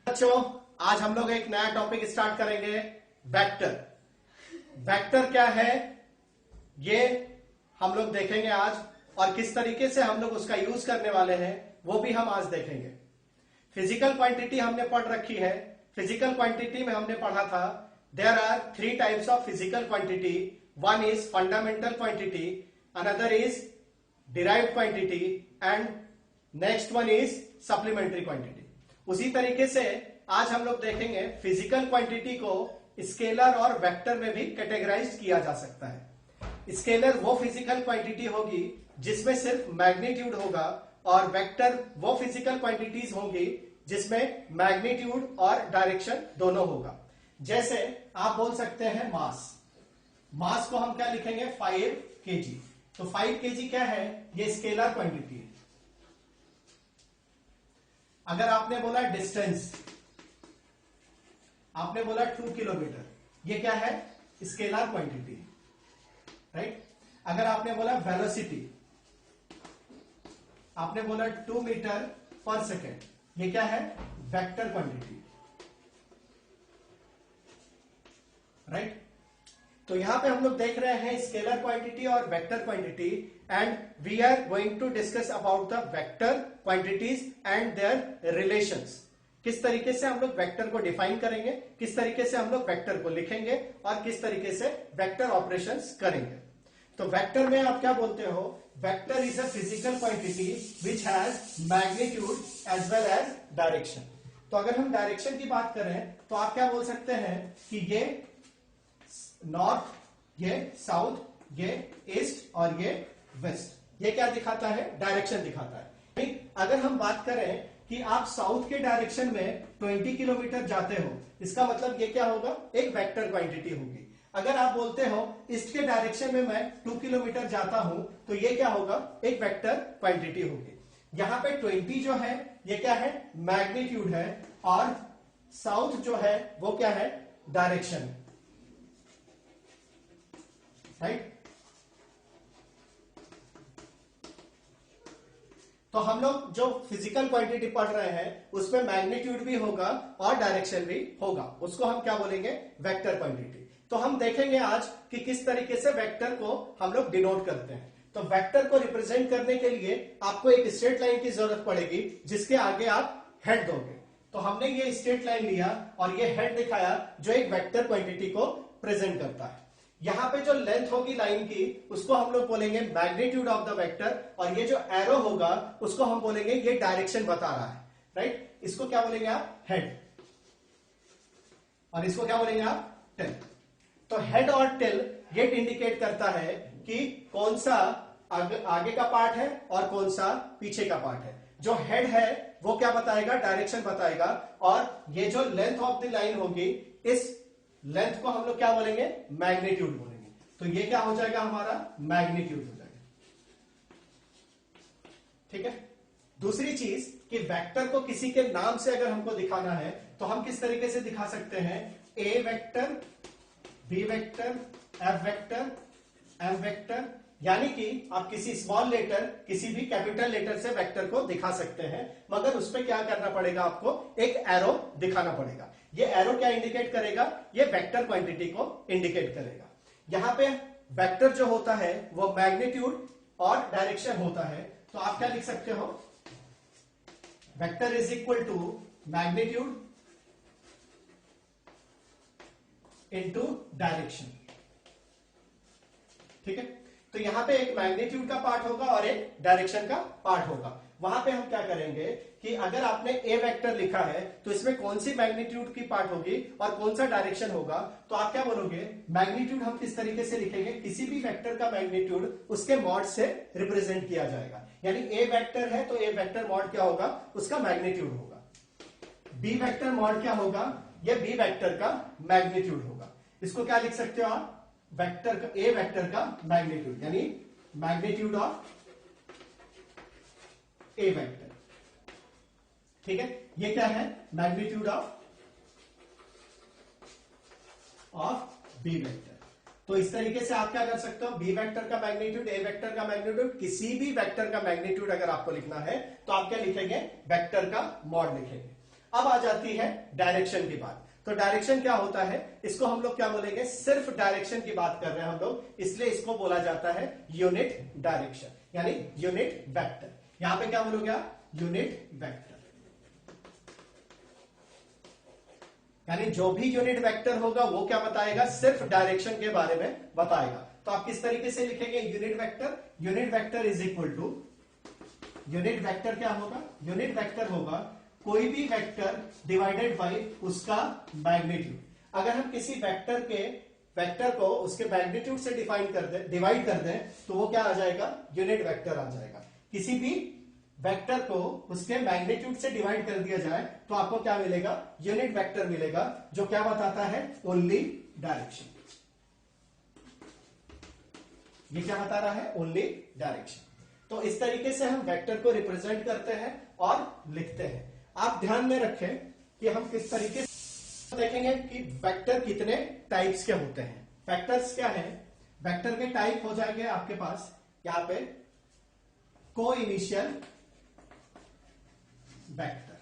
बच्चों, आज हम लोग एक नया टॉपिक स्टार्ट करेंगे, वेक्टर। वेक्टर क्या है ये हम लोग देखेंगे आज, और किस तरीके से हम लोग उसका यूज करने वाले हैं वो भी हम आज देखेंगे। फिजिकल क्वांटिटी हमने पढ़ रखी है। फिजिकल क्वांटिटी में हमने पढ़ा था there are 3 types of physical quantity. One is fundamental quantity, another is derived quantity and next one is supplementary quantity. उसी तरीके से आज हम लोग देखेंगे फिजिकल क्वांटिटी को स्केलर और वेक्टर में भी कैटेगराइज किया जा सकता है। स्केलर वो फिजिकल क्वांटिटी होगी जिसमें सिर्फ मैग्नीट्यूड होगा, और वेक्टर वो फिजिकल क्वांटिटीज होंगी जिसमें मैग्नीट्यूड और डायरेक्शन दोनों होगा। जैसे आप बोल सकते हैं मास। मास को हम क्या लिखेंगे? 5 kg। तो 5 kg क्या है? ये स्केलर क्वांटिटी है। अगर आपने बोला डिस्टेंस, आपने बोला 2 किलोमीटर, ये क्या है? Scalar quantity, right. अगर आपने बोला वेलोसिटी, आपने बोला 2 मीटर पर सेकेंड, ये क्या है? Vector quantity, right. तो यहां पे हम लोग देख रहे हैं स्केलर क्वांटिटी और vector quantity, and we are going to discuss about the vector quantities and their relations. किस तरीके से हम लोग वेक्टर को डिफाइन करेंगे, किस तरीके से हम लोग वेक्टर को लिखेंगे, और किस तरीके से वेक्टर ऑपरेशंस करेंगे। तो वेक्टर में आप क्या बोलते हो? Vector is a physical quantity which has magnitude as well as direction. तो अगर हम डायरेक्शन की बात करें तो आप क्या बोल सकते हैं कि ये नॉर्थ, ये साउथ, ये ईस्ट और ये वेस्ट, ये क्या दिखाता है? डायरेक्शन दिखाता है। अगर हम बात करें कि आप साउथ के डायरेक्शन में 20 किलोमीटर जाते हो, इसका मतलब ये क्या होगा? एक वेक्टर क्वांटिटी होगी। अगर आप बोलते हो ईस्ट के डायरेक्शन में मैं 2 किलोमीटर जाता हूं, तो ये क्या होगा? एक वेक्टर क्वांटिटी होगी। यहां पे 20 जो है ये क्या है? मैग्नीट्यूड है, और साउथ जो है वो क्या है? डायरेक्शन है, राइट। तो हम लोग जो फिजिकल क्वांटिटी पढ़ रहे हैं उसमें मैग्नीट्यूड भी होगा और डायरेक्शन भी होगा, उसको हम क्या बोलेंगे? Vector quantity. तो हम देखेंगे आज कि किस तरीके से वेक्टर को हम लोग डिनोट करते हैं। तो वेक्टर को रिप्रेजेंट करने के लिए आपको एक स्ट्रेट लाइन की जरूरत पड़ेगी जिसके आगे आप हेड दोगे। तो हमने ये स्ट्रेट लाइन लिया और ये हेड दिखाया जो एक वेक्टर क्वांटिटी को प्रेजेंट करता है। यहां पे जो लेंथ होगी लाइन की उसको हम लोग बोलेंगे मैग्नीट्यूड ऑफ द वेक्टर, और ये जो एरो होगा उसको हम बोलेंगे ये डायरेक्शन बता रहा है, राइट। इसको क्या बोलेंगे आप? हेड। और इसको क्या बोलेंगे आप? टेल। तो हेड और टेल ये इंडिकेट करता है कि कौन सा आगे का पार्ट है और कौन सा पीछे का पार्ट है। जो हेड है वो क्या बताएगा? डायरेक्शन बताएगा, और ये जो लेंथ ऑफ द लाइन होगी इस लेंथ को हम लोग क्या बोलेंगे? मैग्नीट्यूड बोलेंगे। तो ये क्या हो जाएगा? हमारा मैग्नीट्यूड हो जाएगा, ठीक है। दूसरी चीज कि वेक्टर को किसी के नाम से अगर हमको दिखाना है तो हम किस तरीके से दिखा सकते हैं? A vector, B vector, F vector, M vector, यानी कि आप किसी स्मॉल लेटर किसी भी कैपिटल लेटर से वेक्टर को दिखा सकते हैं, मगर उस पर क्या करना पड़ेगा? आपको एक एरो दिखाना पड़ेगा। ये एरो क्या इंडिकेट करेगा? ये वेक्टर क्वांटिटी को इंडिकेट करेगा। यहां पे वेक्टर जो होता है वो मैग्नीट्यूड और डायरेक्शन होता है। तो आप क्या लिख सकते हो? Vector is equal to magnitude into direction, ठीक है। तो यहां पे एक मैग्नीट्यूड का पार्ट होगा और एक डायरेक्शन का पार्ट होगा। वहां पे हम क्या करेंगे कि अगर आपने ए वेक्टर लिखा है तो इसमें कौन सी मैग्नीट्यूड की पार्ट होगी और कौन सा डायरेक्शन होगा? तो आप क्या बोलोगे? मैग्नीट्यूड हम किस तरीके से लिखेंगे? किसी भी वेक्टर का मैग्नीट्यूड उसके मॉड से रिप्रेजेंट किया जाएगा। यानी ए वेक्टर है तो ए वेक्टर मॉड क्या होगा? उसका मैग्नीट्यूड होगा। बी वेक्टर मॉड क्या होगा? ये बी वेक्टर का मैग्नीट्यूड होगा। इसको क्या लिख सकते हो आप? वेक्टर का, ए वेक्टर का मैग्नीट्यूड, यानी मैग्नीट्यूड ऑफ ए वेक्टर, ठीक है। ये क्या है? Magnitude of B vector. तो इस तरीके से आप क्या कर सकते हो? बी वेक्टर का मैग्नीट्यूड, ए वेक्टर का मैग्नीट्यूड, किसी भी वेक्टर का मैग्नीट्यूड अगर आपको लिखना है तो आप क्या लिखेंगे? वेक्टर का मॉड लिखेंगे। अब आ जाती है डायरेक्शन की बात। तो डायरेक्शन क्या होता है, इसको हम लोग क्या बोलेंगे, सिर्फ डायरेक्शन की बात कर रहे हैं हम लोग, इसलिए इसको बोला जाता है यूनिट डायरेक्शन यानी यूनिट वेक्टर। यहां पे क्या बोलोगे आप, यूनिट वेक्टर, यानी जो भी यूनिट वेक्टर होगा वो क्या बताएगा, सिर्फ डायरेक्शन के बारे में बताएगा। तो आप किस तरीके से लिखेंगे unit vector, unit vector is equal to, unit vector क्या होगा, यूनिट वेक्टर होगा कोई भी वेक्टर डिवाइडेड बाय उसका मैग्नीट्यूड। अगर हम किसी वेक्टर को उसके मैग्नीट्यूड से डिवाइड कर दें तो वो क्या आ जाएगा, यूनिट वेक्टर आ जाएगा। किसी भी वेक्टर को उसके मैग्नीट्यूड से डिवाइड कर दिया जाए तो आपको क्या मिलेगा, यूनिट वेक्टर मिलेगा, जो क्या बताता है, ओनली डायरेक्शन। ये क्या बता रहा है, ओनली डायरेक्शन। तो इस तरीके से हम वेक्टर को रिप्रेजेंट करते हैं और लिखते हैं। आप ध्यान में रखें कि हम किस तरीके से देखेंगे कि वेक्टर कितने टाइप्स के होते हैं। वेक्टर्स क्या है, वेक्टर के टाइप हो जाएंगे आपके पास यहां पे को इनिशियल वेक्टर।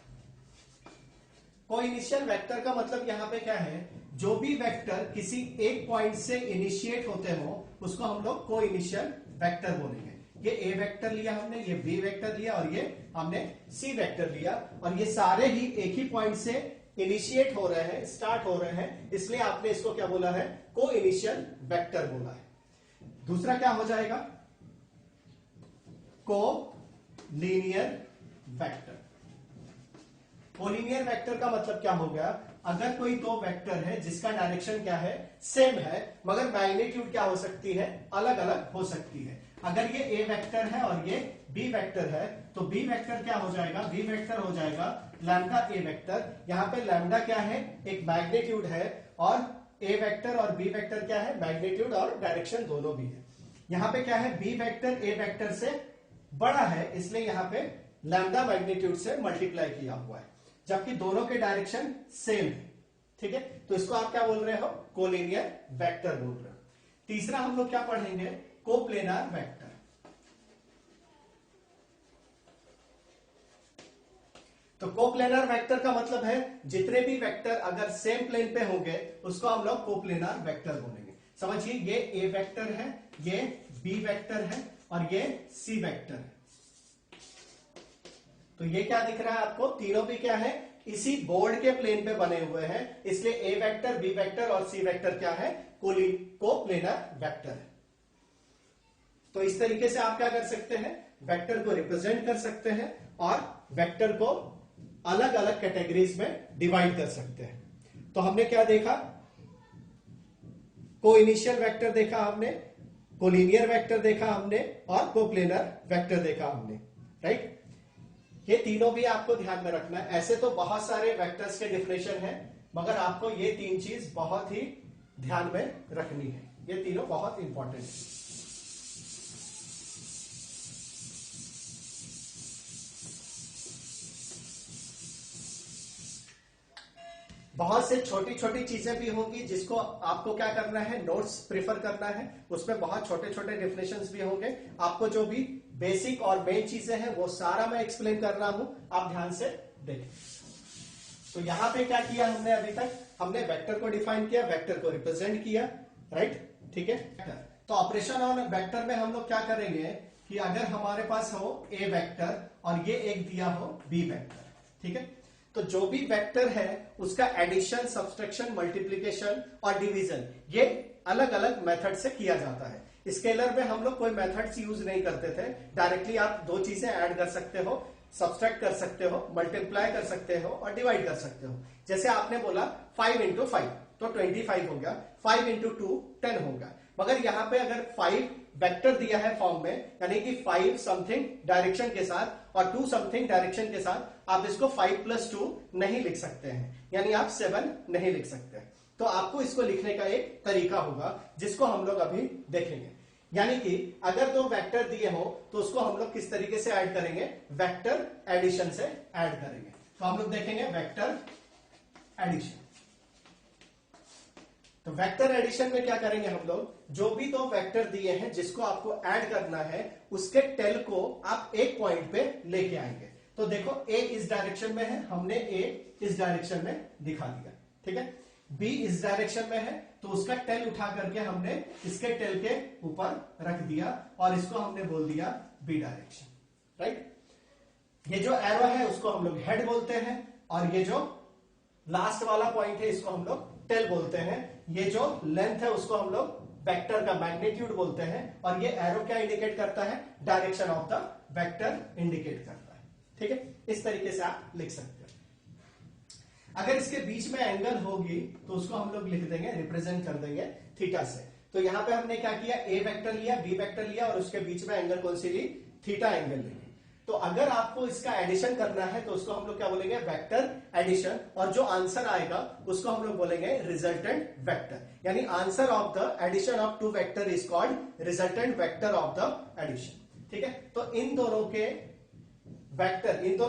को इनिशियल वेक्टर का मतलब यहां पे क्या है, जो भी वेक्टर किसी एक पॉइंट से इनिशिएट होते हो उसको हम लोग को इनिशियल वेक्टर बोलेंगे। ये ए वेक्टर लिया हमने, ये बी वेक्टर लिया और ये हमने सी वेक्टर लिया, और ये सारे ही एक ही पॉइंट से इनिशिएट हो रहे हैं, स्टार्ट हो रहे हैं, इसलिए आपने इसको क्या बोला है, को इनिशियल वेक्टर बोला है। दूसरा क्या हो जाएगा, को लीनियर वेक्टर। कोलिनियर वेक्टर का मतलब क्या हो गया, अगर कोई दो वेक्टर है जिसका डायरेक्शन क्या है, सेम है, मगर मैग्नीट्यूड क्या हो सकती है, अलग अलग हो सकती है। अगर ये ए वेक्टर है और ये बी वेक्टर है तो बी वेक्टर क्या हो जाएगा, बी वेक्टर हो जाएगा लैम्डा ए वेक्टर। यहां पे लैम्डा क्या है, एक मैग्नीट्यूड है, और ए वेक्टर और बी वेक्टर क्या है, मैग्नीट्यूड और डायरेक्शन दोनों भी है। यहां पे क्या है, बी वेक्टर ए वेक्टर से बड़ा है, इसलिए यहां पे लैम्डा मैग्नीट्यूड से मल्टीप्लाई किया हुआ है, जबकि दोनों के डायरेक्शन सेम है। ठीक है, तो इसको आप क्या बोल रहे हो, कोलिनियर वेक्टर बोल रहे हो। तीसरा हम लोग क्या पढ़ेंगे, कोप्लेनार वेक्टर। तो कोप्लेनार वेक्टर का मतलब है जितने भी वेक्टर अगर सेम प्लेन पे होंगे उसको हम लोग कोप्लेनार वेक्टर बोलेंगे। समझिए, ये ए वेक्टर है, ये बी वेक्टर है और ये सी वेक्टर है। तो ये क्या दिख रहा है आपको, तीनों भी क्या है, इसी बोर्ड के प्लेन पे बने हुए हैं, इसलिए ए वेक्टर, बी वेक्टर और सी वेक्टर क्या है, कोप्लेनार वेक्टर है। तो इस तरीके से आप क्या कर सकते हैं, वेक्टर को रिप्रेजेंट कर सकते हैं और वेक्टर को अलग अलग कैटेगरीज में डिवाइड कर सकते हैं। तो हमने क्या देखा, को इनिशियल वेक्टर देखा हमने, कोलिनियर वेक्टर देखा हमने और कोप्लेनर वेक्टर देखा हमने, राइट। ये तीनों भी आपको ध्यान में रखना है। ऐसे तो बहुत सारे वेक्टर्स के डिफिनेशन है, मगर आपको ये तीन चीज बहुत ही ध्यान में रखनी है, ये तीनों बहुत इंपॉर्टेंट है। बहुत से छोटी छोटी चीजें भी होंगी जिसको आपको क्या करना है, नोट्स प्रेफर करना है, उसमें बहुत छोटे छोटे डेफिनेशंस भी होंगे। आपको जो भी बेसिक और मेन चीजें हैं वो सारा मैं एक्सप्लेन कर रहा हूं, आप ध्यान से देखें। तो यहां पे क्या किया हमने, अभी तक हमने वेक्टर को डिफाइन किया, वेक्टर को रिप्रेजेंट किया, राइट, ठीक है। तो ऑपरेशन ऑन वेक्टर में हम लोग क्या करेंगे कि अगर हमारे पास हो ए वेक्टर और ये एक दिया हो बी वेक्टर, ठीक है, तो जो भी वेक्टर है उसका एडिशन, सब्सट्रैक्शन, मल्टीप्लीकेशन और डिवीजन ये अलग अलग मेथड से किया जाता है। स्केलर में हम लोग कोई मेथड्स यूज नहीं करते थे, डायरेक्टली आप दो चीजें ऐड कर सकते हो, सब्सट्रैक्ट कर सकते हो, मल्टीप्लाई कर सकते हो और डिवाइड कर सकते हो। जैसे आपने बोला 5 इंटू 5 तो 25 हो गया, 5 इंटू 2 10 होगा। मगर यहां पे अगर 5 वेक्टर दिया है फॉर्म में, यानी कि 5 समथिंग डायरेक्शन के साथ और 2 समथिंग डायरेक्शन के साथ, आप इसको 5 + 2 नहीं लिख सकते हैं, यानी आप 7 नहीं लिख सकते। तो आपको इसको लिखने का एक तरीका होगा जिसको हम लोग अभी देखेंगे। यानी कि अगर दो वेक्टर दिए हो तो उसको हम लोग किस तरीके से ऐड करेंगे, वेक्टर एडिशन से ऐड करेंगे। तो हम लोग देखेंगे वेक्टर एडिशन। तो वेक्टर एडिशन में क्या करेंगे हम लोग, जो भी दो वेक्टर दिए हैं जिसको आपको ऐड करना है उसके टेल को आप एक पॉइंट पे लेके आएंगे। तो देखो ए इस डायरेक्शन में है, हमने ए इस डायरेक्शन में दिखा दिया, ठीक है। बी इस डायरेक्शन में है तो उसका टेल उठा करके हमने इसके टेल के ऊपर रख दिया और इसको हमने बोल दिया बी डायरेक्शन, राइट। ये जो एरो है उसको हम लोग हेड बोलते हैं और ये जो लास्ट वाला पॉइंट है इसको हम लोग टेल बोलते हैं। ये जो लेंथ है उसको हम लोग वेक्टर का मैग्नीट्यूड बोलते हैं और ये एरो क्या इंडिकेट करता है, direction of the vector indicate करता है, ठीक है। इस तरीके से आप लिख सकते हैं। अगर इसके बीच में एंगल होगी तो उसको हम लोग लिख देंगे, रिप्रेजेंट कर देंगे थीटा से। तो यहां पे हमने क्या किया, ए वेक्टर लिया, बी वेक्टर लिया और उसके बीच में एंगल कौन सी ली, थीटा एंगल ली। तो अगर आपको इसका एडिशन करना है तो उसको हम लोग क्या बोलेंगे, वेक्टर एडिशन, और जो आंसर आएगा उसको हम लोग बोलेंगे रिजल्टेंट वेक्टर। यानी answer of the addition of two vector is called resultant vector of the addition, ठीक है। तो इन दोनों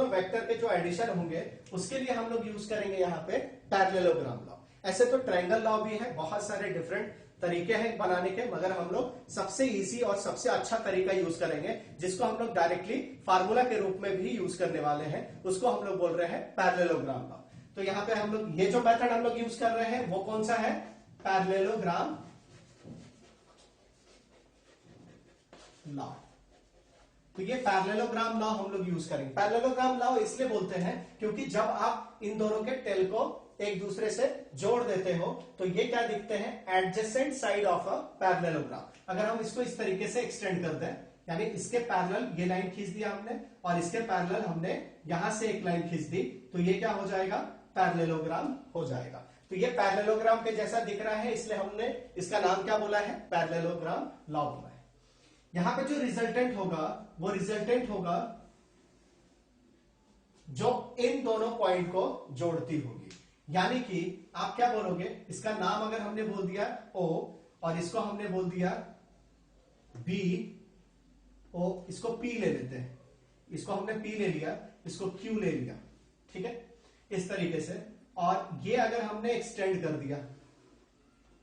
वेक्टर के जो एडिशन होंगे उसके लिए हम लोग यूज करेंगे यहाँ पे पैरेललोग्राम लॉ। ऐसे तो ट्रायंगल लॉ भी है, बहुत सारे डिफरेंट तरीके हैं बनाने के, मगर हम लोग सबसे इजी और सबसे अच्छा तरीका यूज करेंगे जिसको हम लोग डायरेक्टली फार्मूला के रूप में भी यूज करने वाले हैं, उसको हम लोग बोल रहे हैं पैरेललोग्राम लॉ। तो यहाँ पे हम लोग ये जो मेथड हम लोग यूज कर रहे हैं वो कौन सा है, पैरेललोग्राम लॉ। तो ये पैरेललोग्राम लॉ हम लोग यूज करेंगे। पैरेललोग्राम लॉ इसलिए बोलते हैं क्योंकि जब आप इन दोनों के टेल को एक दूसरे से जोड़ देते हो तो ये क्या दिखते हैं, adjacent side of a parallelogram. अगर हम इसको इस तरीके से एक्सटेंड कर दें, यानी इसके पैरेलल ये लाइन खींच दिया हमने और इसके पैरेलल हमने यहां से एक लाइन खींच दी, तो ये क्या हो जाएगा, पैरेललोग्राम हो जाएगा। तो ये पैरेललोग्राम के जैसा दिख रहा है इसलिए हमने इसका नाम क्या बोला है, पैरेललोग्राम लॉ बोला है। यहां पे जो रिजल्टेंट होगा वो रिजल्टेंट होगा जो इन दोनों पॉइंट को जोड़ती होगी। यानी कि आप क्या बोलोगे, इसका नाम अगर हमने बोल दिया O और इसको हमने बोल दिया B O, इसको P ले लेते हैं, इसको हमने P ले लिया, इसको Q ले लिया, ठीक है, इस तरीके से। और ये अगर हमने एक्सटेंड कर दिया,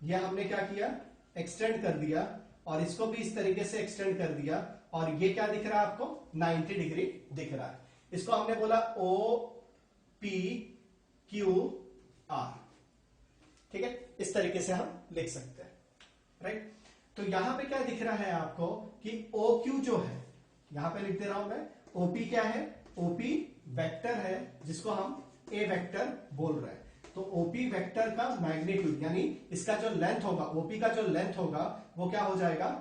ये हमने क्या किया, एक्सटेंड कर दिया और इसको भी इस तरीके से एक्सटेंड कर दिया और ये क्या दिख रहा है आपको, 90 डिग्री दिख रहा है। इसको हमने बोला O P Q R, ठीक है, इस तरीके से हम लिख सकते हैं, राइट। तो यहां पे क्या दिख रहा है आपको कि OQ जो है, यहां पे लिख दे रहा हूं मैं, OP क्या है, OP वेक्टर है जिसको हम A वेक्टर बोल रहे हैं। तो OP वेक्टर का मैग्नीट्यूड यानी इसका जो लेंथ होगा, OP का जो लेंथ होगा वो क्या हो जाएगा,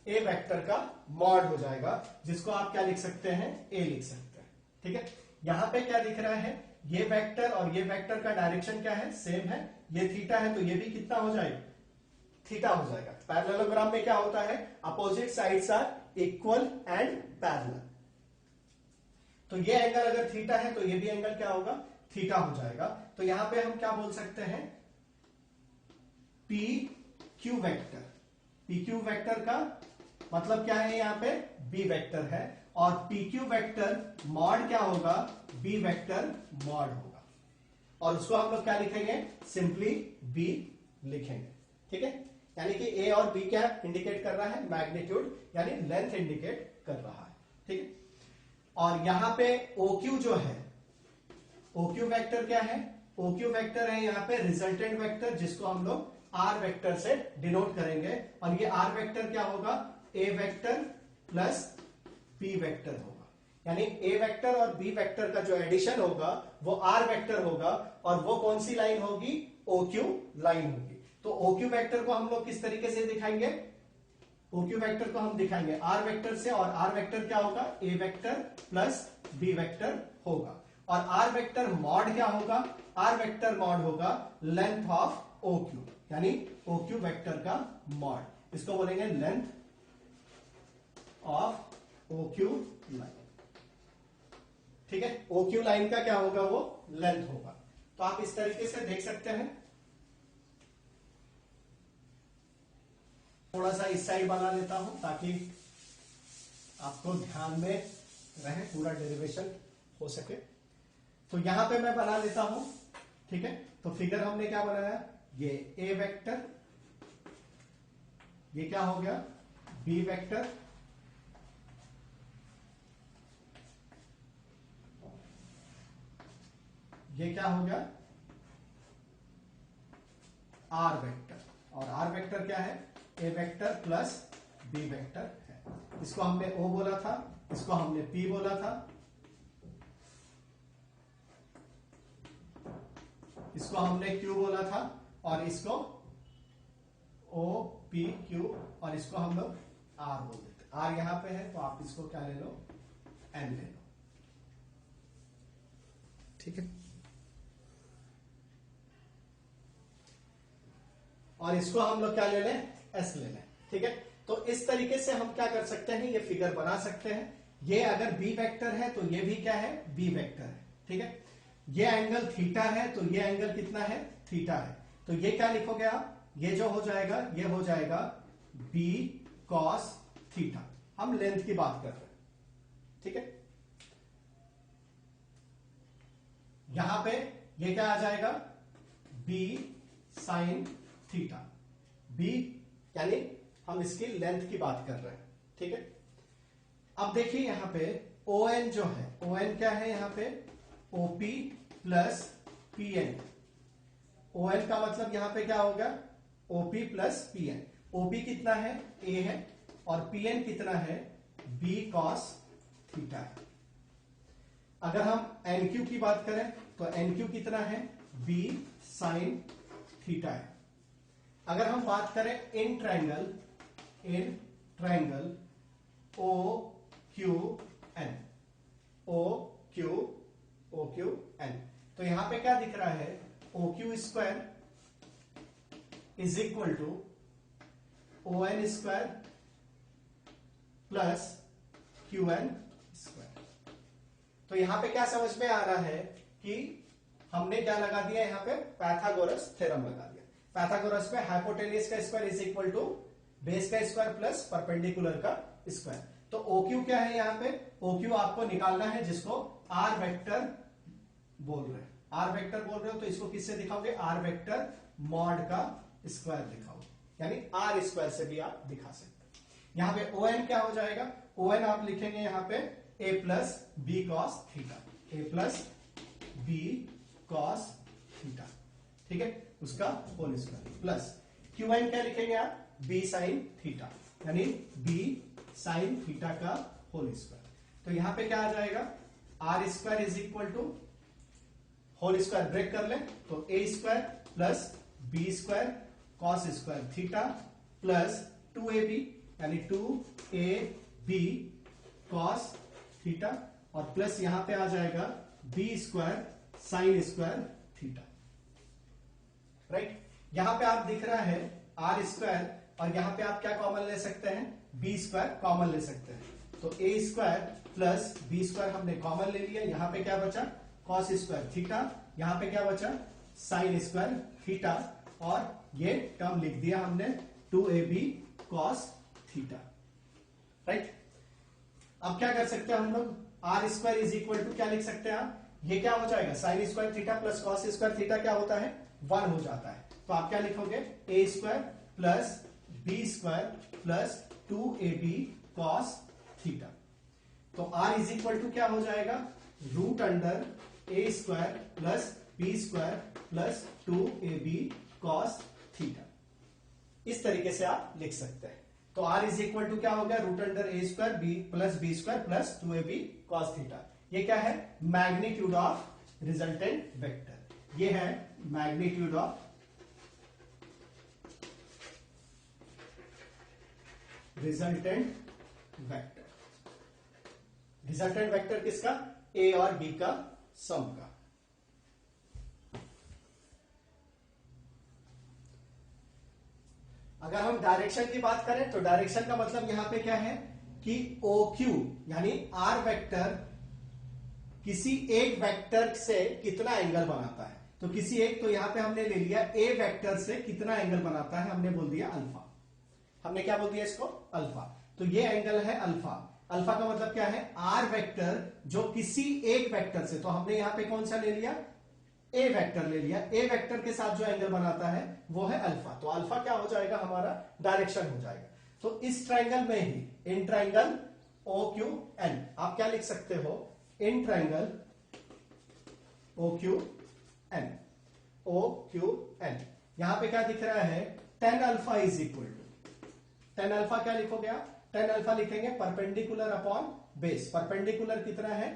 A वेक्टर का मॉड हो जाएगा, जिसको आप क्या लिख सकते हैं, A लिख सकते हैं, ठीक है। यहां पे क्या दिख रहा है, ये वेक्टर और ये वेक्टर का डायरेक्शन क्या है, सेम है, ये थीटा है तो ये भी कितना हो जाएगा, थीटा हो जाएगा। पैरेललोग्राम में क्या होता है, opposite sides are equal and parallel. तो ये एंगल अगर थीटा है तो ये भी एंगल क्या होगा, थीटा हो जाएगा। तो यहां पे हम क्या बोल सकते हैं, P Q vector. P Q vector का मतलब क्या है, यहां पे बी वेक्टर है और पी क्यू वेक्टर मॉड क्या होगा, बी वेक्टर मॉड होगा और उसको हम लोग क्या लिखेंगे, सिंपली बी लिखेंगे, ठीक है। यानी कि ए और बी क्या इंडिकेट कर रहा है, मैग्नीट्यूड यानी लेंथ इंडिकेट कर रहा है, ठीक है। और यहां पे OQ जो है, OQ वेक्टर क्या है, OQ वेक्टर है यहाँ पे रिजल्टेंट वेक्टर जिसको हम लोग R वेक्टर से डिनोट करेंगे और ये R वेक्टर क्या होगा, A vector plus B vector होगा। यानी A वेक्टर और B वेक्टर का जो एडिशन होगा वो R वेक्टर होगा और वो कौन सी लाइन होगी, OQ लाइन होगी। तो OQ वेक्टर को हम लोग किस तरीके से दिखाएंगे, OQ वेक्टर को हम दिखाएंगे R वेक्टर से और R वेक्टर क्या होगा, A vector plus B vector होगा और R वेक्टर मॉड क्या होगा, R वेक्टर मॉड होगा लेंथ ऑफ OQ, यानी OQ वेक्टर का मॉड, इसको बोलेंगे लेंथ ऑफ OQ लाइन, ठीक है। OQ लाइन का क्या होगा, वो लेंथ होगा। तो आप इस तरीके से देख सकते हैं। थोड़ा सा इस साइड बना लेता हूं ताकि आपको ध्यान में रहे, पूरा डेरिवेशन हो सके। तो यहां पे मैं बना लेता हूं, ठीक है। तो फिगर हमने क्या बनाया, ये A वेक्टर, ये क्या हो गया, B वेक्टर, ये क्या हो गया, आर वेक्टर, और आर वेक्टर क्या है, A vector plus B vector है। इसको हमने ओ बोला था, इसको हमने पी बोला था, इसको हमने क्यू बोला था, और इसको ओ पी क्यू, और इसको हम लोग आर बोल देते। आर यहां पे है तो आप इसको क्या ले लो, एन ले लो, ठीक है। और इसको हम लोग क्या ले लें, एस ले लें, ठीक है। तो इस तरीके से हम क्या कर सकते हैं, ये फिगर बना सकते हैं। ये अगर बी वेक्टर है तो ये भी क्या है, बी वेक्टर है, ठीक है। ये एंगल थीटा है तो ये एंगल कितना है, थीटा है। तो ये क्या लिखोगे आप, ये जो हो जाएगा, ये हो जाएगा बी कॉस थीटा। हम लेंथ की बात कर रहे हैं, ठीक है। यहां पे ये क्या आ जाएगा, बी साइन थीटा। बी यानी हम इसकी लेंथ की बात कर रहे हैं, ठीक है। अब देखिए यहां पे ओ एन जो है, ओ एन क्या है यहां पे, OP plus P N. O N का मतलब यहां पे क्या होगा, OP plus P N. OP कितना है, ए है, और पी एन कितना है, बी कॉस थीटा है। अगर हम एन क्यू की बात करें तो एन क्यू कितना है, बी साइन थीटा है। अगर हम बात करें in triangle O Q N, O Q N, तो यहां पे क्या दिख रहा है, O Q square is equal to O N square plus Q N square. तो यहां पे क्या समझ में आ रहा है कि हमने क्या लगा दिया, यहां पे पाइथागोरस थ्योरम लगा दिया। पाइथागोरस में हाइपोटेन्यूज का square is equal to base का स्क्वायर प्लस परपेंडिकुलर का स्क्वायर। तो OQ क्या है, यहां पे OQ आपको निकालना है, जिसको आर वेक्टर बोल रहे हैं। आर वेक्टर बोल रहे हो तो इसको किससे दिखाओगे, आर वेक्टर मॉड का स्क्वायर दिखाओगे, यानी आर स्क्वायर से भी आप दिखा सकते हैं। यहां पे ON क्या हो जाएगा, ON आप लिखेंगे यहां पे ए प्लस बी कॉस थीटा, ए प्लस बी कॉस थीटा, ठीक है, उसका होल स्क्वायर प्लस QN क्या लिखेंगे आप, बी साइन थीटा, यानी बी साइन थीटा का होल स्क्वायर। तो यहां पे क्या आ जाएगा, R square is equal to whole square break कर ले तो A square plus B square cos square theta plus 2ab, यानी 2ab कॉस थीटा, और प्लस यहां पे आ जाएगा B square sine square theta, right. यहां पे आप दिख रहा है आर स्क्वायर, और यहां पे आप क्या कॉमन ले सकते हैं, बी स्क्वायर कॉमन ले सकते हैं। तो A square plus B square हमने कॉमन ले लिया, यहां पे क्या बचा, कॉस स्क्वायर थीटा, यहां पे क्या बचा, साइन स्क्वायर थीटा, और ये टर्म लिख दिया हमने 2ab कॉस थीटा, राइट। अब क्या कर सकते हैं हम लोग, R square is equal to क्या लिख सकते हैं आप, ये क्या हो जाएगा, sine square theta plus cos square theta क्या होता है, 1 हो जाता है। तो आप क्या लिखोगे, A square plus B square plus 2ab cos theta. तो आर इज इक्वल टू क्या हो जाएगा, root under A square plus B square plus 2ab cos theta. इस तरीके से आप लिख सकते हैं। तो आर इज इक्वल टू क्या हो गया, root under A square B plus B square plus 2ab cos theta. ये क्या है, मैग्नीट्यूड ऑफ रिजल्टेंट वेक्टर। ये है magnitude of resultant vector. Resultant vector किसका, ए और बी का सम का। अगर हम डायरेक्शन की बात करें तो डायरेक्शन का मतलब यहां पे क्या है कि OQ यानी आर वेक्टर किसी एक वेक्टर से कितना एंगल बनाता है। तो किसी एक, तो यहां पे हमने ले लिया ए वेक्टर से कितना एंगल बनाता है, हमने बोल दिया अल्फा। हमने क्या बोल दिया इसको, अल्फा। तो ये एंगल है अल्फा। अल्फा का मतलब क्या है, आर वेक्टर जो किसी एक वेक्टर से, तो हमने यहां पे कौन सा ले लिया, ए वेक्टर ले लिया, ए वेक्टर के साथ जो एंगल बनाता है वो है अल्फा। तो अल्फा क्या हो जाएगा, हमारा डायरेक्शन हो जाएगा। तो इस ट्राइंगल में ही, इन ट्राइंगल OQN, आप क्या लिख सकते हो, in triangle OQN N, O Q N. यहां पे क्या दिख रहा है, tan alpha is equal to, tan alpha क्या लिखोगे आप, टेन अल्फा लिखेंगे परपेंडिकुलर अपॉन बेस। परपेंडिकुलर कितना है,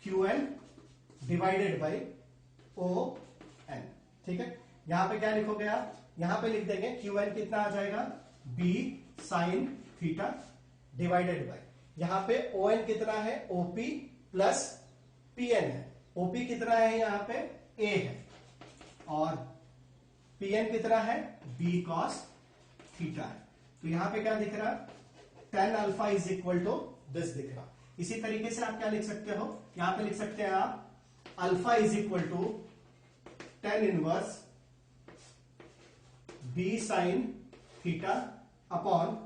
Q N divided by O N. ठीक है, यहां पे क्या लिखोगे आप, यहां पे लिख देंगे क्यू एन कितना आ जाएगा, B sine theta divided by, यहां पे ओ एन कितना है, ओपी प्लस पी एन है। ओपी कितना है यहां पे, ए है, और पी एन कितना है, बी कॉस थीटा है। तो यहां पे क्या दिख रहा, tan alpha is equal to this दिख रहा। इसी तरीके से आप क्या लिख सकते हो, यहां पे लिख सकते हैं आप alpha is equal to tan inverse B sine theta upon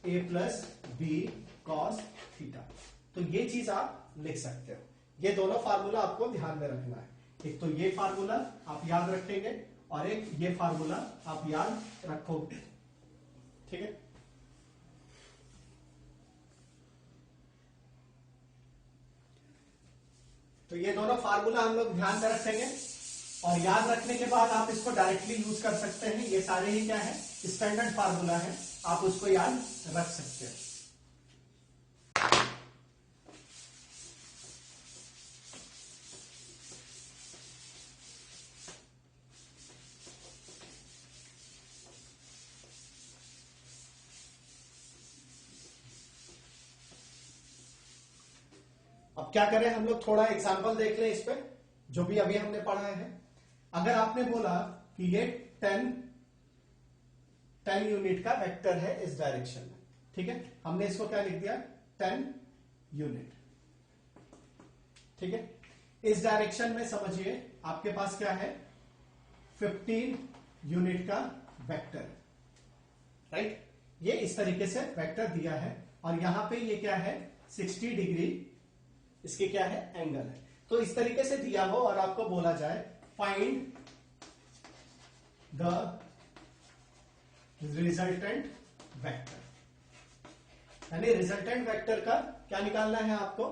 A plus B cos theta. तो ये चीज आप लिख सकते हो। ये दोनों फार्मूला आपको ध्यान में रखना है, एक तो ये फार्मूला आप याद रखेंगे और एक ये फार्मूला आप याद रखोगे। ठीक है, तो ये दोनों फार्मूला हम लोग ध्यान में रखेंगे और याद रखने के बाद आप इसको डायरेक्टली यूज कर सकते हैं। ये सारे ही क्या है, स्टैंडर्ड फार्मूला है, आप उसको याद रख सकते हैं। अब क्या करें, हम लोग थोड़ा एग्जांपल देख लें इस पे, जो भी अभी हमने पढ़ा है। अगर आपने बोला कि ये 10 यूनिट का वेक्टर है इस डायरेक्शन में, ठीक है, हमने इसको क्या लिख दिया, 10 यूनिट। ठीक है, इस डायरेक्शन में समझिए आपके पास क्या है, 15 यूनिट का वेक्टर, राइट। ये इस तरीके से वेक्टर दिया है और यहां पे ये क्या है, 60 डिग्री इसके क्या है, एंगल है। तो इस तरीके से दिया हो और आपको बोला जाए फाइंड द रिजल्टेंट वेक्टर, यानी रिजल्टेंट वेक्टर का क्या निकालना है आपको,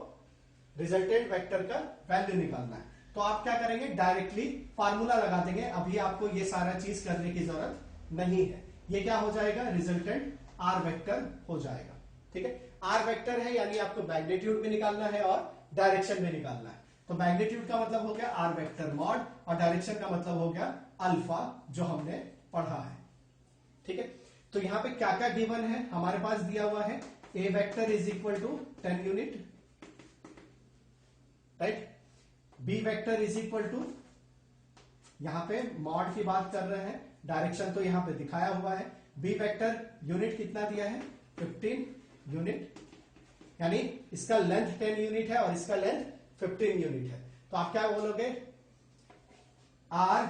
रिजल्टेंट वेक्टर का वैल्यू निकालना है। तो आप क्या करेंगे, डायरेक्टली फार्मूला लगा देंगे। अभी आपको ये सारा चीज करने की जरूरत नहीं है। ये क्या हो जाएगा, रिजल्टेंट आर वेक्टर हो जाएगा। ठीक है, आर वेक्टर है यानी आपको मैग्नीट्यूड भी निकालना है और डायरेक्शन भी निकालना है। तो मैग्नीट्यूड का मतलब हो गया आर वेक्टर मॉड और डायरेक्शन का मतलब हो गया अल्फा, जो हमने पढ़ा है। ठीक है, तो यहां पे क्या क्या गिवन है हमारे पास दिया हुआ है, A vector is equal to 10 unit, right. B vector is equal to, यहां पे मॉड की बात कर रहे हैं, डायरेक्शन तो यहां पे दिखाया हुआ है। बी वेक्टर यूनिट कितना दिया है, 15 यूनिट, यानी इसका लेंथ 10 यूनिट है और इसका लेंथ 15 यूनिट है। तो आप क्या बोलोगे, R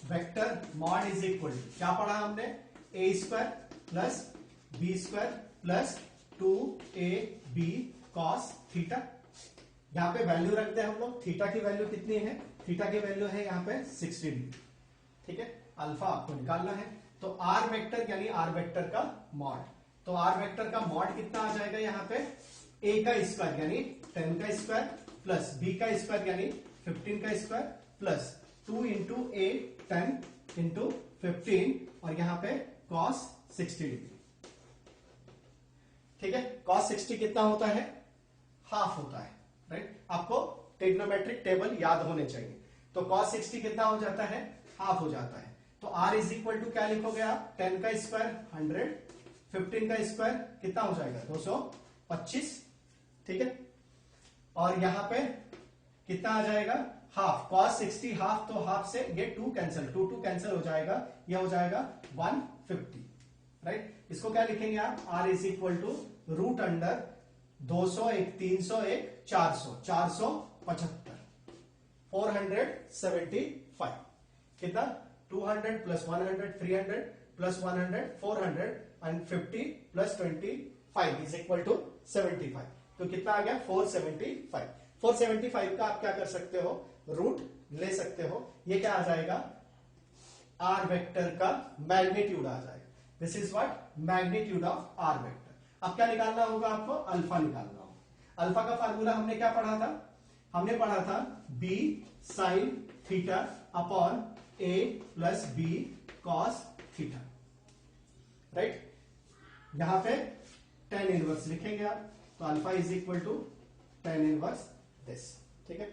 vector mod is equal to, क्या पढ़ा हमने, A square plus B square plus 2ab cos theta. यहां पे वैल्यू रखते हैं हम लोग, थीटा की वैल्यू कितनी है, थीटा की वैल्यू है यहां पे 60 डिग्री। ठीक है, अल्फा आपको निकालना है। तो आर वेक्टर यानी आर वेक्टर का मॉड, तो आर वेक्टर का मॉड कितना आ जाएगा, यहां पे ए का स्क्वायर यानी 10 का स्क्वायर प्लस बी का स्क्वायर यानी 15 का स्क्वायर प्लस 2 इंटू ए 10 इंटू 15 और यहां पे कॉस 60 डिग्री। ठीक है, कॉस 60 कितना होता है, हाफ होता है, राइट। आपको ट्रिग्नोमेट्रिक टेबल याद होने चाहिए। तो कॉस 60 कितना हो जाता है, हाफ हो जाता है। तो आर इज इक्वल टू क्या लिखोगे आप, 10 का स्क्वायर 100, 15 का स्क्वायर कितना हो जाएगा 225। ठीक है, और यहां पे कितना आ जाएगा, हाफ, cos 60 हाफ, तो हाफ से ये 2 कैंसिल, 2 कैंसिल हो जाएगा, ये हो जाएगा 150, राइट। इसको क्या लिखेंगे आप, R is equal to root under 200, 301, 400, 475, 475 कितना, 200 plus 100 300 plus 100 400 and 50 plus 25 is equal to 75। तो कितना आ गया, 475। 475 का आप क्या कर सकते हो, रूट ले सकते हो। ये क्या आ जाएगा, आर वेक्टर का मैग्नीट्यूड आ जाएगा। This is what, magnitude of R vector. अब क्या निकालना होगा आपको, अल्फा निकालना होगा। अल्फा का फार्मूला हमने क्या पढ़ा था, हमने पढ़ा था b sin theta upon a plus b cos theta, right. यहां पे tan इनवर्स लिखेंगे आप, तो alpha is equal to tan inverse this, ठीक है,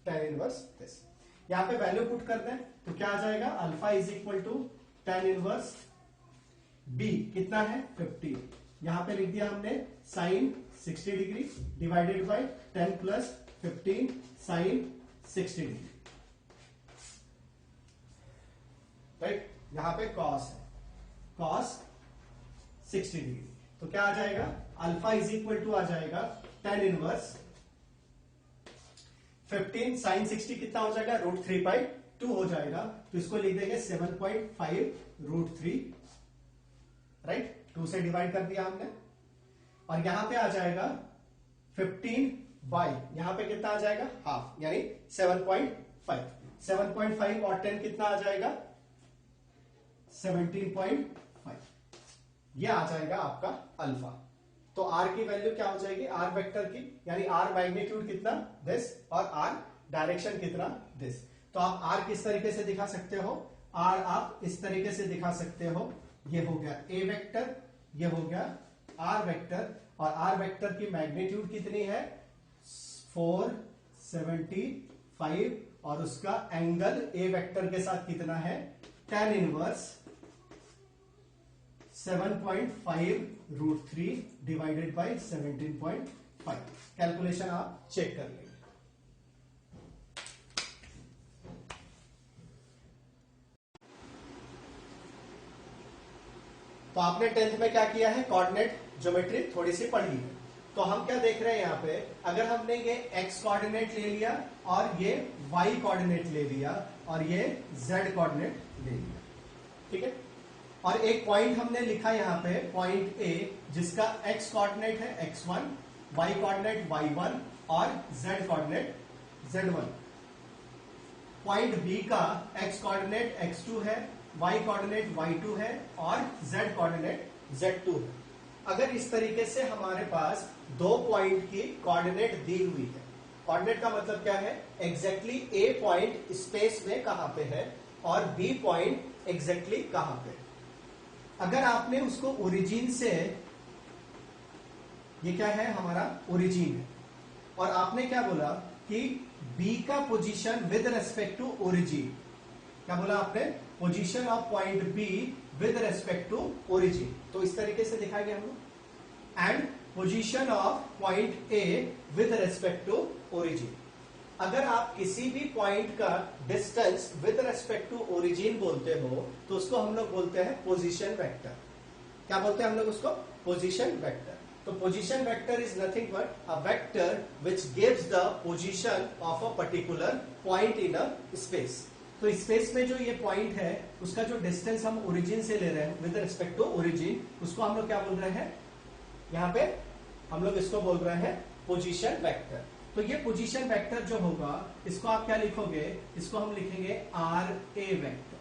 tan इनवर्स दिस। यहां पे वैल्यू पुट कर दें तो क्या आ जाएगा, alpha is equal to tan inverse b कितना है 50, यहां पे लिख दिया हमने sin 60 degree divided by 10 plus 15 sin 60 degree, right. यहां पे cos है, cos 60 डिग्री, तो क्या आ जाएगा, अल्फा इज इक्वल टू आ जाएगा tan इनवर्स 15 sin 60 कितना हो जाएगा, √3/2 हो जाएगा, तो इसको लिख देंगे 7.5 √3, राइट। 2 से डिवाइड कर दिया हमने, और यहां पे आ जाएगा 15 बाई, यहां पे कितना आ जाएगा हाफ, यानी 7.5, 7.5 और 10 कितना आ जाएगा 17.5, ये आ जाएगा आपका अल्फा। तो आर की वैल्यू क्या हो जाएगी, आर वेक्टर की, यानी आर मैग्नीट्यूड कितना दिस और आर डायरेक्शन कितना दिस। तो आप आर किस तरीके से दिखा सकते हो, आर आप इस तरीके से दिखा सकते हो, ये हो गया ए वेक्टर, ये हो गया आर वेक्टर, और आर वेक्टर की मैग्नीट्यूड कितनी है 475, और उसका एंगल ए वेक्टर के साथ कितना है tan inverse 7.5 √3 divided by 17.5। Calculation आप चेक कर लेंगे। तो आपने 10th में क्या किया है, कोऑर्डिनेट ज्योमेट्री थोड़ी सी पढ़ी है। तो हम क्या देख रहे हैं यहाँ पे, अगर हमने ये x कोऑर्डिनेट ले लिया और ये y कोऑर्डिनेट ले लिया और ये z कोऑर्डिनेट ले लिया, ठीक है, और एक पॉइंट हमने लिखा यहाँ पे पॉइंट A, जिसका x कोऑर्डिनेट है x1, y कोऑर्डिनेट y1 और z coordinate z1। Point B का x कोऑर्डिनेट x2 है, y कोऑर्डिनेट y2 है और z कोऑर्डिनेट z2 है। अगर इस तरीके से हमारे पास दो पॉइंट की कोऑर्डिनेट दी हुई है, कोऑर्डिनेट का मतलब क्या है, एग्जैक्टली A पॉइंट स्पेस में कहां पे है और B पॉइंट एग्जैक्टली कहां पे है। अगर आपने उसको ओरिजिन से, ये क्या है हमारा ओरिजिन है, और आपने क्या बोला कि B का position with respect to origin, क्या बोला आपने, position of point B with respect to origin, तो इस तरीके से दिखाएंगे हम लोग, and position of point A with respect to origin. अगर आप किसी भी पॉइंट का distance with respect to origin बोलते हो तो उसको हम लोग बोलते हैं पोजीशन वेक्टर। क्या बोलते हैं हम लोग उसको, पोजीशन वेक्टर। तो position vector is nothing but a vector which gives the position of a particular point in a space. तो स्पेस में जो ये पॉइंट है उसका जो डिस्टेंस हम ओरिजिन से ले रहे हैं विद रिस्पेक्ट टू ओरिजिन, उसको हम लोग क्या बोल रहे हैं, यहाँ पे हम लोग इसको बोल रहे हैं पोजीशन वेक्टर। तो ये पोजीशन वेक्टर जो होगा इसको आप क्या लिखोगे, इसको हम लिखेंगे आर ए वेक्टर।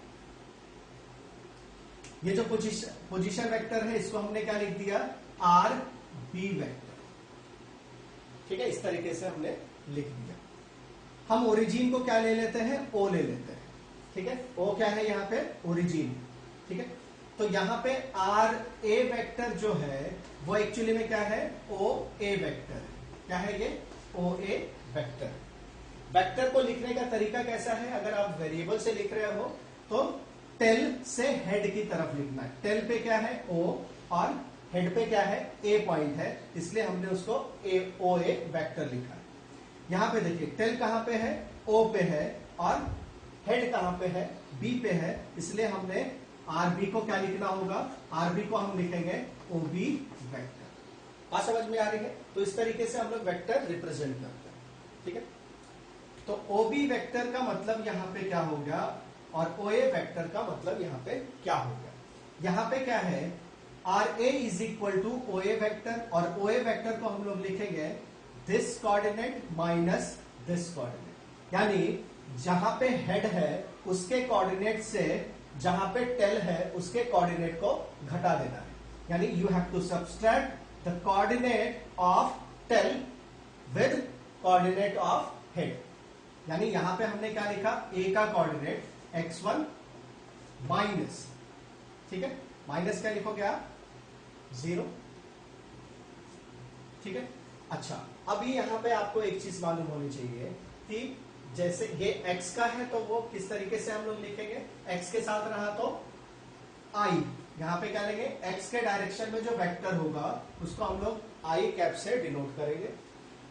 ये जो पोजीशन वेक्टर है इसको हमने क्या लिख दिया, आर बी वेक्टर, ठीक है, इस तरीके से हमने लिख दिया। हम ओरिजिन को क्या ले लेते हैं, ओ ले लेते हैं, ठीक है, ओ क्या है यहाँ पे ओरिजिन, ठीक है। तो यहाँ पे आर ए वेक्टर जो है वो एक्चुअली में क्या है, ओ ए वेक्टर है। क्या है ये, ओ ए वेक्टर। वेक्टर को लिखने का तरीका कैसा है, अगर आप वेरिएबल से लिख रहे हो तो टेल से हेड की तरफ लिखना है। टेल पे क्या है ओ और हेड पे क्या है ए पॉइंट है, इसलिए हमने उसको ओ ए वेक्टर लिखा है। यहां पे देखिए टेल कहां पे है, ओ पे है, और हेड कहां पे है, बी पे है, इसलिए हमने आरबी को क्या लिखना होगा, आरबी को हम लिखेंगे ओ बी वेक्टर। बात समझ में आ रही है। तो इस तरीके से हम लोग वेक्टर रिप्रेजेंट करते हैं, ठीक है। तो ओ बी वेक्टर का मतलब यहां पे क्या हो गया, और ओ ए वेक्टर का मतलब यहां पे क्या हो गया। यहां पे क्या है, R A is equal to O A vector, और ओ ए वेक्टर को हम लोग लिखेंगे this coordinate minus this coordinate, यानी जहां पे हेड है उसके कोऑर्डिनेट से जहां पे टेल है उसके कोऑर्डिनेट को घटा देना है, यानी you have to subtract the coordinate of tail with coordinate of head. यानी यहां पे हमने क्या लिखा, ए का कोऑर्डिनेट x1 माइनस, ठीक है, माइनस क्या लिखोगे आप, 0, ठीक है। अच्छा, अभी यहां पे आपको एक चीज मालूम होनी चाहिए कि जैसे ये x का है तो वो किस तरीके से हम लोग लिखेंगे, x के साथ रहा तो i, यहां पे क्या लेंगे, x के डायरेक्शन में जो वेक्टर होगा उसको हम लोग i कैप से डिनोट करेंगे,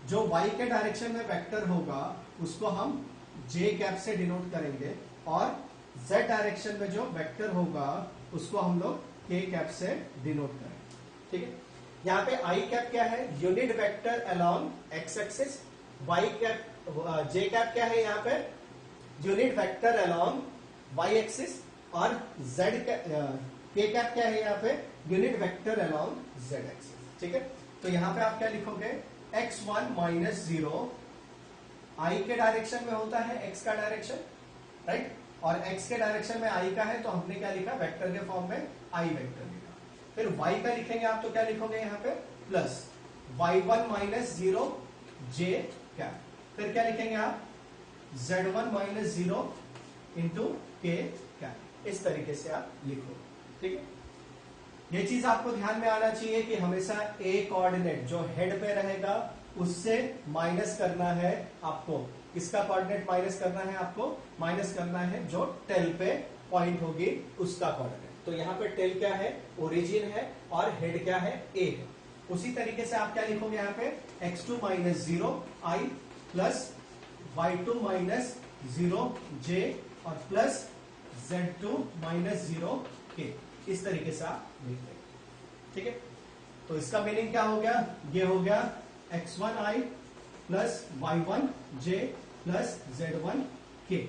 जो y के डायरेक्शन में वेक्टर होगा उसको हम j कैप से डिनोट करेंगे, और z डायरेक्शन में जो वेक्टर होगा उसको हम लोग k कैप से डिनोट करेंगे, ठीक है। यहाँ पे i कैप क्या है, unit vector along x axis, y cap, j cap क्या है यहाँ पे, unit vector along y axis, और z k कैप क्या है यहाँ पे, unit vector along z axis, ठीक है। तो यहाँ पे आप क्या लिखोगे, x1 माइनस 0 i के डायरेक्शन में होता है x का डायरेक्शन, राइट, और x के डायरेक्शन में i का है तो हमने क्या लिखा, वेक्टर के फॉर्म में i वेक्टर लिखा। फिर y का लिखेंगे आप तो क्या लिखोगे यहाँ पे, plus y1 minus 0 j cap, फिर क्या लिखेंगे आप, z1 minus 0 into k cap, इस तरीके से आप लिखो, ठीक है। ये चीज आपको ध्यान में आना चाहिए कि हमेशा a कोऑर्डिनेट जो हेड पे रहेगा उससे माइनस करना है आपको, किसका कोऑर्डिनेट माइनस करना है आपको, माइनस करना है जो टेल पे पॉइंट होगी उसका कोऑर्डिनेट। तो यहाँ पे टेल क्या है, ओरिजिन है, और हेड क्या है, a है। उसी तरीके से आप क्या लिखोगे यहाँ पे, x2 minus 0 i plus y2 minus 0 j और प्लस z2 माइनस 0 k, इस तरीके से आप लिख देंगे, ठीक है। तो इसका मीनिंग क्या हो गया, ये हो गया x1 i plus y1 j plus z1 k,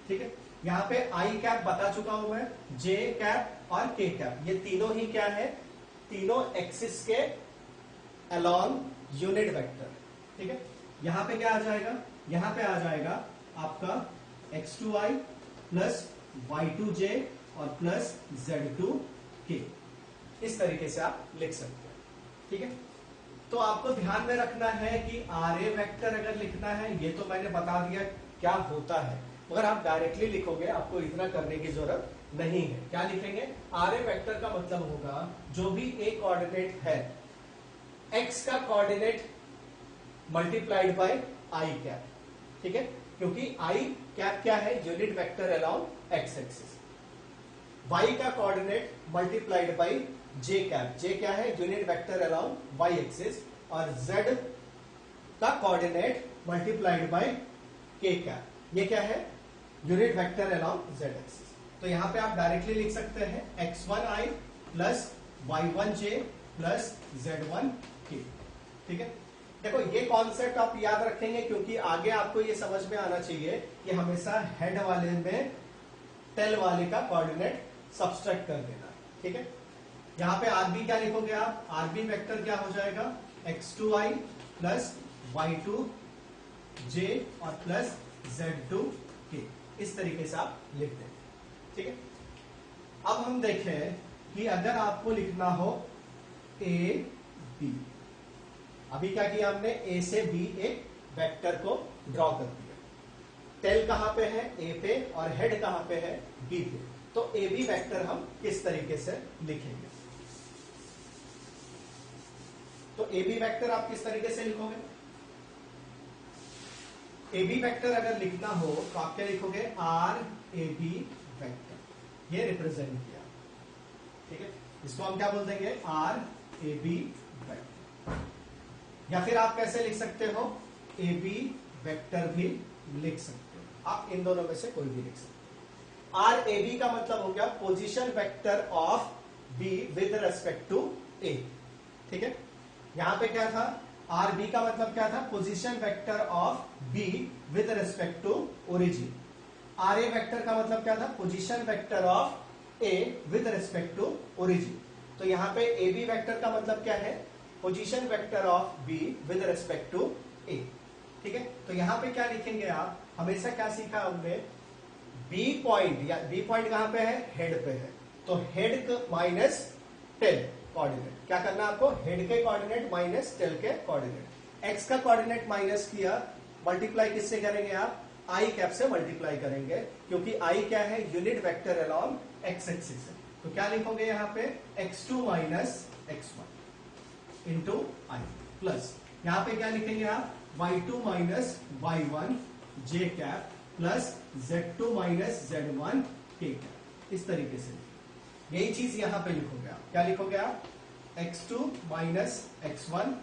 ठीक है। यहाँ पे i कैप बता चुका हूं मैं, j कैप और k कैप, ये तीनों ही क्या है, तीनों एक्सिस के अलोंग यूनिट वेक्टर, ठीक है। यहाँ पे क्या आ जाएगा, यहाँ पे आ जाएगा आपका x2i प्लस y2j और प्लस z2k, इस तरीके से आप लिख सकते हैं, ठीक है। तो आपको ध्यान में रखना है कि RA वेक्टर अगर लिखना है, ये तो मैंने बता दिया क्या होता है, अगर आप डायरेक्टली लिखोगे आपको इतना करने की जरूरत नहीं है। क्या लिखेंगे, RA वेक्टर का मतलब होगा जो भी एक कोऑर्डिनेट है, x का coordinate multiplied by i cap, ठीक है, क्योंकि i कैप क्या है, unit vector along x axis, y का coordinate multiplied by j cap, j क्या है, unit vector along y axis, और z का coordinate multiplied by k cap, ये क्या है, unit vector along z axis. तो यहां पे आप डायरेक्टली लिख सकते हैं x1i plus y1j plus z1k, ठीक है। देखो ये कॉन्सेप्ट आप याद रखेंगे क्योंकि आगे आपको ये समझ में आना चाहिए कि हमेशा हेड वाले में टेल वाले का कोऑर्डिनेट सब्सट्रैक्ट कर देना, ठीक है। यहाँ पे आरबी क्या लिखोगे आप, आरबी वेक्टर क्या हो जाएगा, x2i प्लस y2j और प्लस z2k, इस तरीके से आप लिख दें, ठीक है। अब हम देखें कि अगर आपको लिखना हो a b, अभी क्या किया हमने, a से b एक वेक्टर को ड्रॉ कर दिया, टेल कहां पे है, a पे, और हेड कहां पे है, b पे। तो ए बी वेक्टर हम किस तरीके से लिखेंगे, तो ए बी वेक्टर आप किस तरीके से लिखोगे, ए बी वेक्टर अगर लिखना हो तो आप क्या लिखोगे, आर ए बी वेक्टर, ये रिप्रेजेंट किया, ठीक है। इसको हम क्या बोल देंगे, आर ए बी वेक्टर, या फिर आप कैसे लिख सकते हो, ए बी वेक्टर भी लिख सकते हो, आप इन दोनों में से कोई भी लिख सकते हो। आर ए बी का मतलब हो गया position vector of B with respect to A, ठीक है। यहां पे क्या था, आर बी का मतलब क्या था, position vector of B with respect to origin. R A vector का मतलब क्या था, position vector of A with respect to origin. तो यहां पे ए बी वेक्टर का मतलब क्या है, position vector of B with respect to A, ठीक है। तो यहां पे क्या लिखेंगे आप, हमेशा क्या सीखा हमने, बी पॉइंट, या बी पॉइंट कहां पे है, हेड पे है, तो हेड माइनस टेल कोऑर्डिनेट, क्या करना है आपको, हेड के कोऑर्डिनेट माइनस टेल के कोऑर्डिनेट। x का कोऑर्डिनेट माइनस किया, मल्टीप्लाई किससे करेंगे आप, आई कैप से मल्टीप्लाई करेंगे, क्योंकि आई क्या है, unit vector along x axis है। तो क्या लिखोगे यहाँ पे, x2 माइनस x1 इंटू आई, प्लस यहाँ पे क्या लिखेंगे आप, y2 minus y1 j cap plus z2 minus z1 k cap. इस तरीके से यही चीज यहां पे लिखोगे आप, क्या लिखोगे आप, x2 minus x1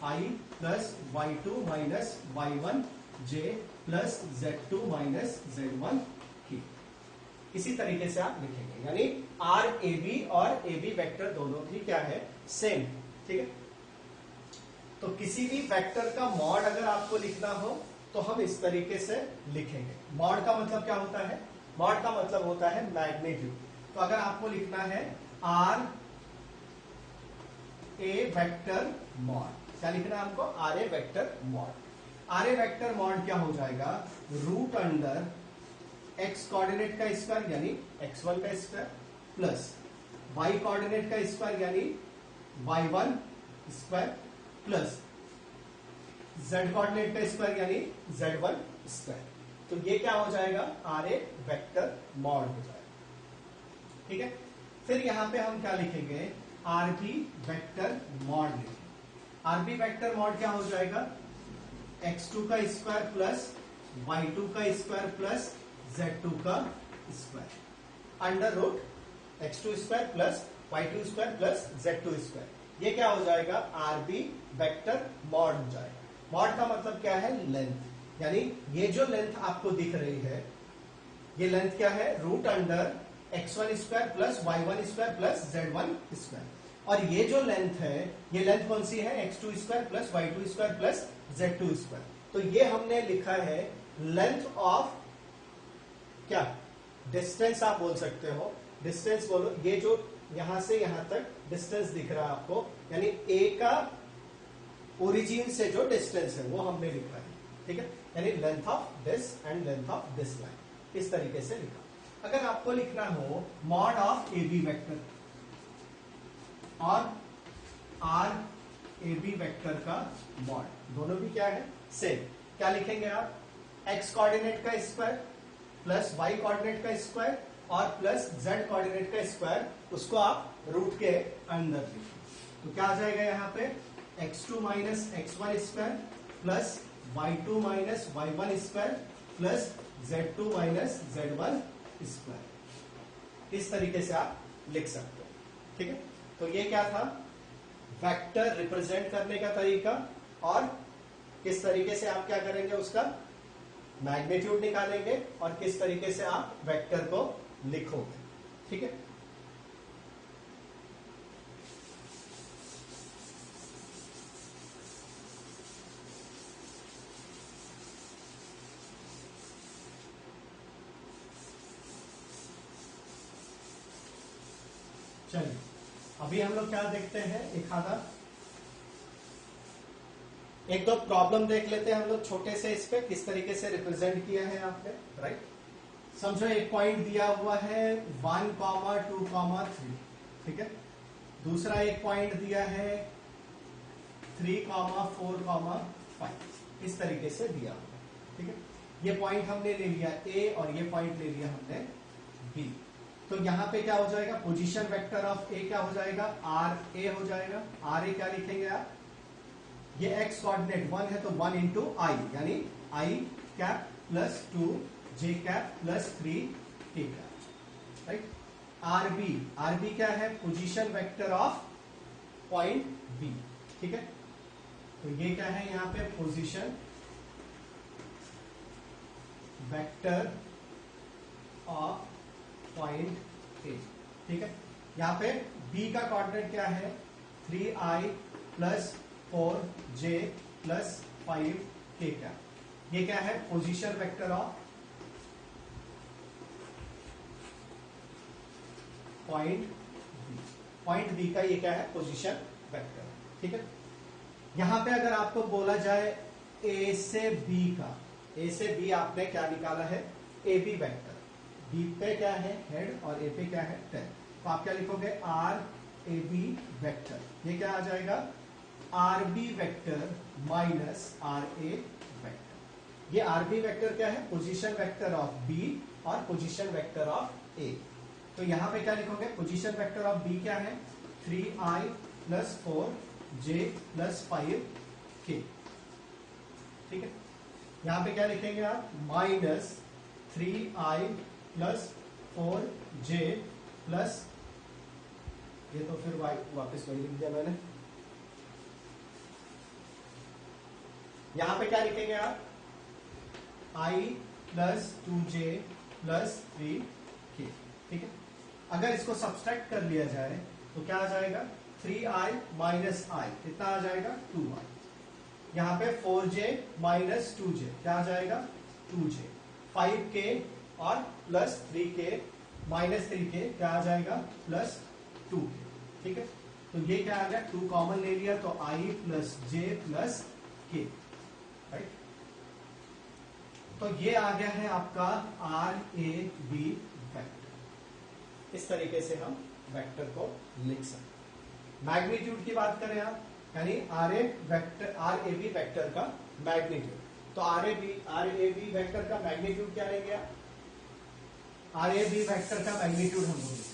i plus y2 minus y1 j plus z2 minus z1 k। इसी तरीके से आप लिखेंगे, यानी आर ए बी और ए बी वेक्टर दोनों भी क्या है, सेम। ठीक है, तो किसी भी वेक्टर का मॉड अगर आपको लिखना हो तो हम इस तरीके से लिखेंगे। मॉड का मतलब क्या होता है, मॉड का मतलब होता है मैग्नीट्यूड। तो अगर आपको लिखना है आर ए वेक्टर मॉड, क्या लिखना है हमको, R A vector mod. R A vector mod क्या हो जाएगा, रूट अंडर एक्स कोऑर्डिनेट का स्क्वायर यानी x1 का स्क्वायर प्लस y कोऑर्डिनेट का स्क्वायर यानी y1 square plus z coordinate का स्क्वायर यानी z1 स्क्वायर। तो ये क्या हो जाएगा, आर ए वेक्टर मॉड हो जाएगा। ठीक है, फिर यहां पे हम क्या लिखेंगे, आर बी वेक्टर मॉड लिखेंगे। आर बी वेक्टर मॉड क्या हो जाएगा, x2 का स्क्वायर प्लस y2 का स्क्वायर प्लस z2 का square under root x2 square plus y2 square plus z2 square. ये क्या हो जाएगा, आर बी वेक्टर मॉड हो जाएगा। मॉड का मतलब क्या है, लेंथ, यानी ये जो लेंथ आपको दिख रही है, ये लेंथ क्या है, root under x1 square plus y1 square plus z1 square. और ये जो लेंथ है, ये लेंथ कौन सी है, x2 square plus y2 square plus z2 square. तो ये हमने लिखा है लेंथ ऑफ, क्या, डिस्टेंस आप बोल सकते हो, डिस्टेंस बोलो, ये जो यहां से यहां तक डिस्टेंस दिख रहा है आपको, यानी a का ओरिजिन से जो डिस्टेंस है वो हमने लिखा है। ठीक है, यानी length of this and length of this line, इस तरीके से लिखा। अगर आपको लिखना हो mod of A B vector और आर ए बी वेक्टर का मॉड, दोनों भी क्या है, सेम। क्या लिखेंगे आप, एक्स कोऑर्डिनेट का स्क्वायर प्लस वाई कोऑर्डिनेट का स्क्वायर और प्लस जेड कोऑर्डिनेट का स्क्वायर, उसको आप रूट के अंदर लिखें। तो क्या आ जाएगा यहाँ पे, x2 minus x1 square plus y2 minus y1 square plus z2 minus z1 square. इस तरीके से आप लिख सकते हो। ठीक है, तो ये क्या था, वेक्टर रिप्रेजेंट करने का तरीका, और किस तरीके से आप क्या करेंगे, उसका मैग्नीट्यूड निकालेंगे, और किस तरीके से आप वेक्टर को लिखोगे। ठीक है, चलिए अभी हम लोग क्या देखते हैं, एक दो प्रॉब्लम देख लेते हैं हम लोग छोटे से, इस पे किस तरीके से रिप्रेजेंट किया है आपने। राइट, समझो एक पॉइंट दिया हुआ है 1, 2, 3। ठीक है, दूसरा एक पॉइंट दिया है 3, 4, 5, इस तरीके से दिया हुआ है। ठीक है, ये पॉइंट हमने ले लिया ए और ये पॉइंट ले लिया हमने बी। तो यहां पे क्या हो जाएगा, पोजीशन वेक्टर ऑफ ए क्या हो जाएगा, आर ए हो जाएगा। आर ए क्या लिखेंगे आप, ये एक्स कोऑर्डिनेट 1 है तो 1 इंटू आई, यानी I cap plus 2 J cap plus 3 K cap. Right, R B क्या है, position vector of point B. ठीक है, तो ये क्या है यहां पे, position vector of point A. ठीक है, यहां पे बी का कोऑर्डिनेट क्या है, 3i plus 4j plus 5k cap. ये क्या है, position vector of point B. Point B का ये क्या है, पोजीशन वेक्टर। ठीक है, यहां पे अगर आपको बोला जाए ए से बी का, ए से बी आपने क्या निकाला है, ए बी वेक्टर। बी पे क्या है, हेड, और ए पे क्या है, टेल। तो आप क्या लिखोगे, आर ए बी वेक्टर। ये क्या आ जाएगा, R B vector minus R A vector. ये आर बी वेक्टर क्या है? पोजीशन वेक्टर ऑफ बी और पोजीशन वेक्टर ऑफ ए। तो यहां पे क्या लिखोगे? पोजीशन वेक्टर ऑफ बी क्या है? 3i plus 4j plus 5k। ठीक है, यहां पे क्या लिखेंगे आप? Minus 3i plus 4j plus, ये तो फिर वापस वही लिख दिया मैंने। यहां पे क्या लिखेंगे आप? i plus 2j plus 3k। ठीक है, अगर इसको सब्सट्रैक्ट कर लिया जाए तो क्या आ जाएगा? 3i माइनस i कितना आ जाएगा? 2i। यहां पे 4j माइनस 2j क्या आ जाएगा? 2j। 5k और प्लस 3k माइनस 3k क्या आ जाएगा? Plus 2k। ठीक है, तो ये क्या आ गया? 2 कॉमन ले लिया तो i plus j plus k। Right, तो ये आ गया है आपका आर ए बी वेक्टर। इस तरीके से हम वेक्टर को लिख सकते। मैग्नीट्यूड की बात करें आप, यानी आर ए बी वेक्टर का मैग्नीट्यूड, तो आर ए बी वेक्टर का मैग्नीट्यूड क्या रहेगा? आर ए बी वेक्टर का मैग्नीट्यूड हम बोलेंगे